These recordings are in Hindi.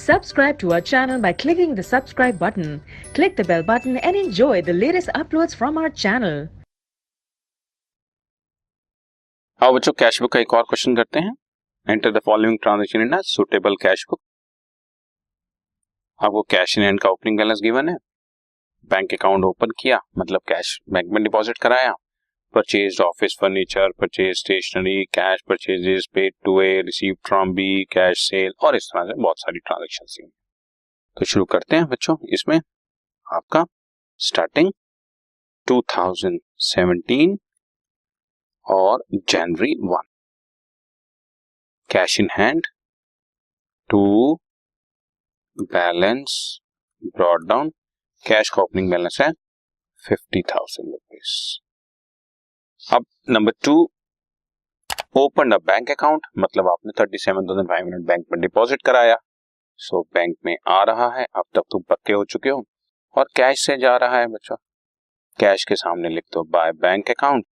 Subscribe to our channel by clicking the subscribe button. Click the bell button and enjoy the latest uploads from our channel. आओ बच्चों, कैश बुक का एक और क्वेश्चन करते हैं। Enter the following transaction in a suitable cash book. आपको कैश इन हैंड का ओपनिंग बैलेंस गिवन है, बैंक अकाउंट ओपन किया मतलब कैश बैंक में डिपॉजिट कराया, purchase office furniture, purchase stationery, cash purchases, paid to A, received from B, cash sale और इस तरह से बहुत सारी ट्रांजैक्शंस हैं। तो शुरू करते हैं बच्चों। इसमें आपका स्टार्टिंग 2017 और जनवरी 1, cash in hand to balance brought down, cash का ओपनिंग बैलेंस है 50,000 रुपीज। अब number 2, open a bank account, मतलब आपने 37,500 बैंक में डिपॉजिट कराया। सो बैंक में आ रहा है, अब तक तुम पक्के हो चुके हो, और कैश से जा रहा है बच्चों। कैश के सामने लिख दो बाय बैंक अकाउंट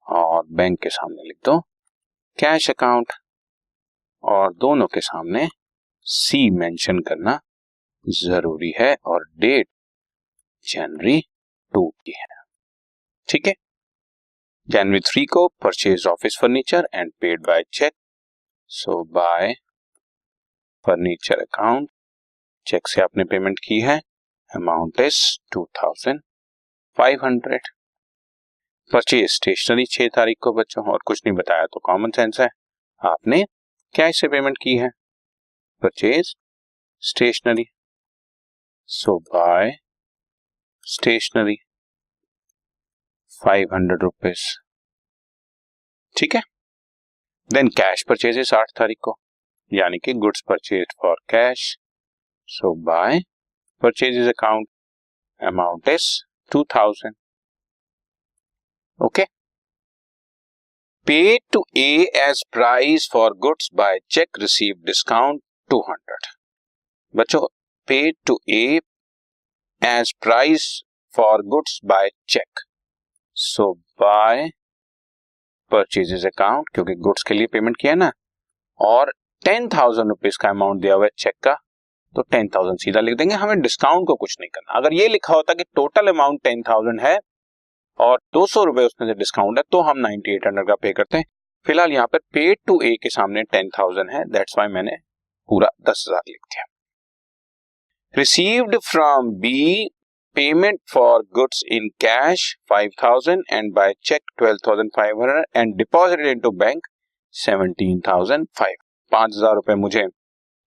और बैंक के सामने लिख दो कैश अकाउंट, और दोनों के सामने सी मेंशन करना जरूरी है और डेट जनवरी 2 की है। ठीक है। जनवरी 3 को purchase office furniture and paid by cheque. So by furniture account, cheque से आपने पेमेंट की है, अमाउंट इज 2,500। परचेज स्टेशनरी 6 तारीख को बच्चों, और कुछ नहीं बताया तो कॉमन सेंस है, आपने कैश से पेमेंट की है, purchase stationery. So by stationery 500 rupees. ठीक है। देन कैश परचेजेस 8 तारीख को, यानी कि goods purchase for cash. So by purchases account, amount is 2,000। Okay. Paid to A as price for goods by cheque, receive discount 200। बच्चों, paid to A as price for goods by cheque. So by purchases account, क्योंकि गुड्स के लिए पेमेंट किया ना, और 10,000 रुपीज का अमाउंट दिया हुआ है चेक का, तो 10,000 सीधा लिख देंगे, हमें डिस्काउंट को कुछ नहीं करना। अगर ये लिखा होता कि टोटल अमाउंट 10,000 है और 200 रुपए उसमें से डिस्काउंट है, तो हम 9,800 का पे करते हैं। फिलहाल यहाँ पर पेड टू ए के सामने 10,000 है, दैट्स व्हाई मैंने पूरा 10,000 लिख दिया। Received from B, payment for goods in cash 5,000 and by cheque 12,500 and deposited into bank 17,500। 5,000 रुपए मुझे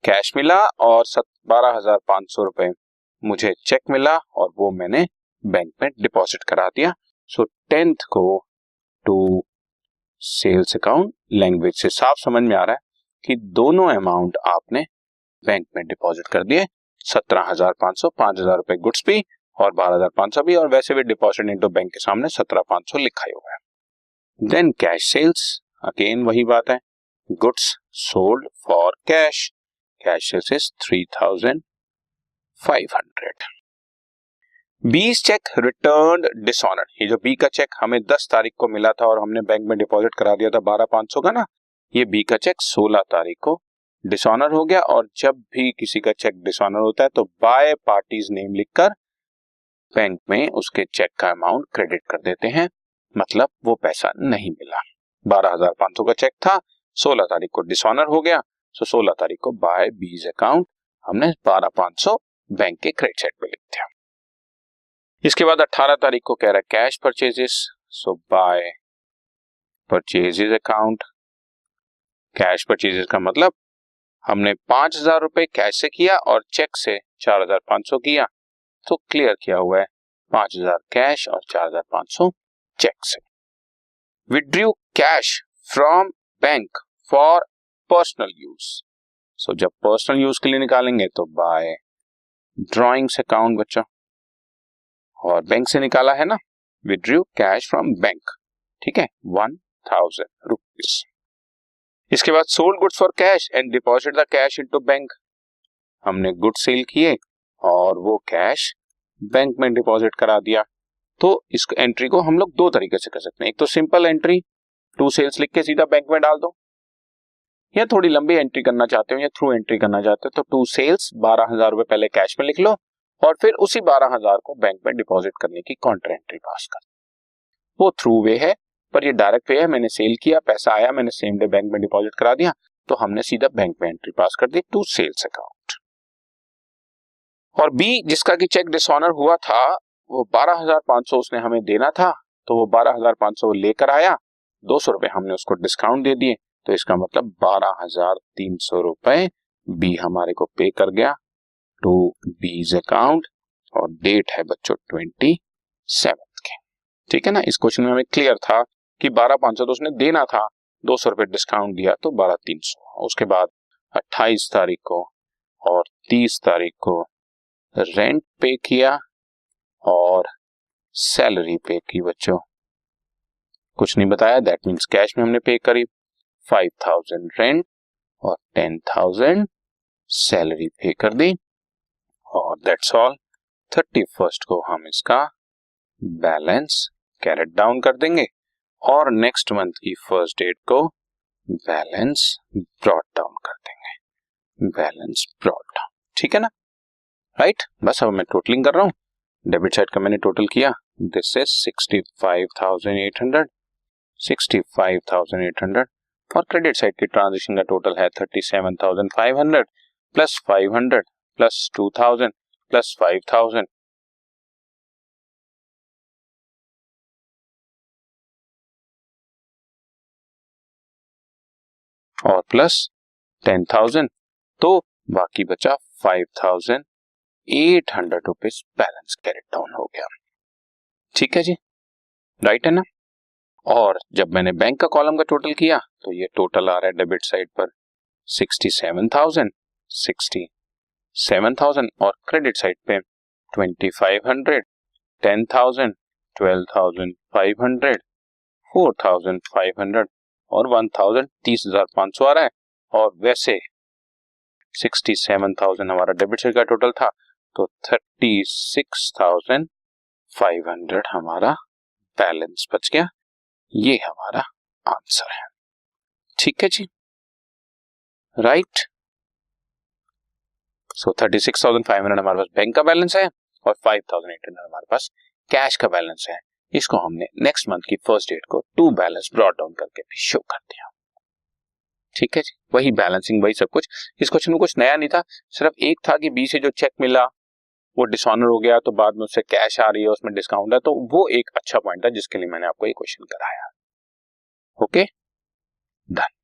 कैश मिला और 12,500 रुपए मुझे चेक मिला, और वो मैंने बैंक में डिपॉजिट करा दिया। सो 10th को टू सेल्स अकाउंट। लैंग्वेज से साफ समझ में आ रहा है कि दोनों अमाउंट आपने बैंक में डिपॉजिट कर दिए। 17,500, 5,000 रुपए गुड्स भी और 12,500 भी, और वैसे भी डिपॉजिट इनटू बैंक के सामने 17,500 लिखा ही हुआ है। देन कैश सेल्स, अगेन वही बात है, goods sold for cash, cash sales is 3,500। बीस चेक रिटर्न्ड डिसऑनर्ड, ये जो बी का चेक हमें 10 तारीख को मिला था और हमने बैंक में डिपॉजिट करा दिया था 12,500 का ना, ये बी का चेक 16 तारीख को डिसऑनर हो गया। और जब भी किसी का चेक डिसऑनर होता है तो बाय पार्टीज नेम लिखकर बैंक में उसके चेक का अमाउंट क्रेडिट कर देते हैं, मतलब वो पैसा नहीं मिला। 12,500 का चेक था, 16 तारीख को डिसऑनर हो गया, सो 16 तारीख को बाय बीज अकाउंट हमने 12,500 बैंक के क्रेडिट साइड पे लिख दिया। इसके बाद 18 तारीख को कह रहा है cash purchases, so by purchases account. Cash purchases का मतलब हमने 5,000 रुपए कैश से किया और चेक से 4,500 किया, तो क्लियर किया हुआ है 5,000 कैश और 4,500 चेक से। Withdraw cash from bank for personal use, so जब पर्सनल यूज के लिए निकालेंगे तो बाय ड्रॉइंग्स अकाउंट बच्चों, और बैंक से निकाला है ना, विड्रॉ कैश फ्रॉम बैंक। ठीक है, 1,000 रुपीज। इसके बाद sold goods for cash and deposit the cash into bank, हमने गुड सेल किए और वो कैश बैंक में डिपॉजिट करा दिया। तो इस एंट्री को हम लोग दो तरीके से कर सकते हैं। एक तो सिंपल एंट्री, टू सेल्स लिख के सीधा बैंक में डाल दो, या थोड़ी लंबी एंट्री करना चाहते हो या थ्रू एंट्री करना चाहते हो तो टू सेल्स 12,000 रुपए पहले कैश में लिख लो और फिर उसी 12,000 को बैंक में डिपॉजिट करने की काउंटर एंट्री पास कर। वो थ्रू वे है, पर ये डायरेक्ट वे है। मैंने सेल किया, पैसा आया, मैंने सेम डे बैंक में डिपॉजिट करा दिया, तो हमने सीधा बैंक में एंट्री पास कर दी टू सेल्स अकाउंट। और बी जिसका कि चेक डिसऑनर हुआ था, वो 12,500 उसने हमें देना था, तो वो 12,500 लेकर आया, 200 रुपए हमने उसको डिस्काउंट दे दिए, तो इसका मतलब 12,300 रुपए बी हमारे को पे कर गया टू बीज अकाउंट। और डेट है बच्चों 27 के। ठीक है ना, इस क्वेश्चन में हमें क्लियर था कि 12,500 तो उसने देना था, 200 रुपए डिस्काउंट दिया तो 12,300। उसके बाद 28 तारीख को और 30 तारीख को रेंट पे किया और सैलरी पे की बच्चों, कुछ नहीं बताया, दैट मीन्स कैश में हमने पे करी 5,000 रेंट और 10,000 सैलरी पे कर दी और दैट्स ऑल। 31st को हम इसका बैलेंस कैरेट डाउन कर देंगे और नेक्स्ट मंथ की फर्स्ट डेट को बैलेंस ब्रॉट डाउन कर देंगे, बैलेंस ब्रॉट डाउन। ठीक है ना, राइट। बस अब मैं टोटलिंग कर रहा हूं। डेबिट साइड का मैंने टोटल किया, दिस इज 65,800 और क्रेडिट साइड की ट्रांजेक्शन का टोटल है 37,500 प्लस 500 प्लस 2,000 प्लस 5,000 और प्लस 10,000, तो बाकी बचा 5,800 रुपीज बैलेंस कैरेट डाउन हो गया। ठीक है जी, राइट है ना। और जब मैंने बैंक का कॉलम का टोटल किया तो ये टोटल आ रहा है डेबिट साइड पर 67,000 और क्रेडिट साइड पे 2,500, 10,000, 12,500, 4,500 और 1,000, 30,500 आ रहा है। और वैसे 67,000 हमारा डेबिट साइड का टोटल था, तो 36,500 हमारा बैलेंस बच गया। ये हमारा आंसर है। ठीक है जी, राइट। सो 36,500 हमारे पास बैंक का बैलेंस है और 5,800 हमारे पास कैश का बैलेंस है। इसको हमने नेक्स्ट मंथ की फर्स्ट डेट को टू बैलेंस ब्रॉट डाउन करके भी शो कर दिया। ठीक है जी, वही बैलेंसिंग, वही सब कुछ। इस क्वेश्चन में कुछ नया नहीं था, सिर्फ एक था कि बी से जो चेक मिला वो डिसऑनर हो गया, तो बाद में उससे कैश आ रही है, उसमें डिस्काउंट है, तो वो एक अच्छा पॉइंट था जिसके लिए मैंने आपको ये क्वेश्चन कराया। Okay, done.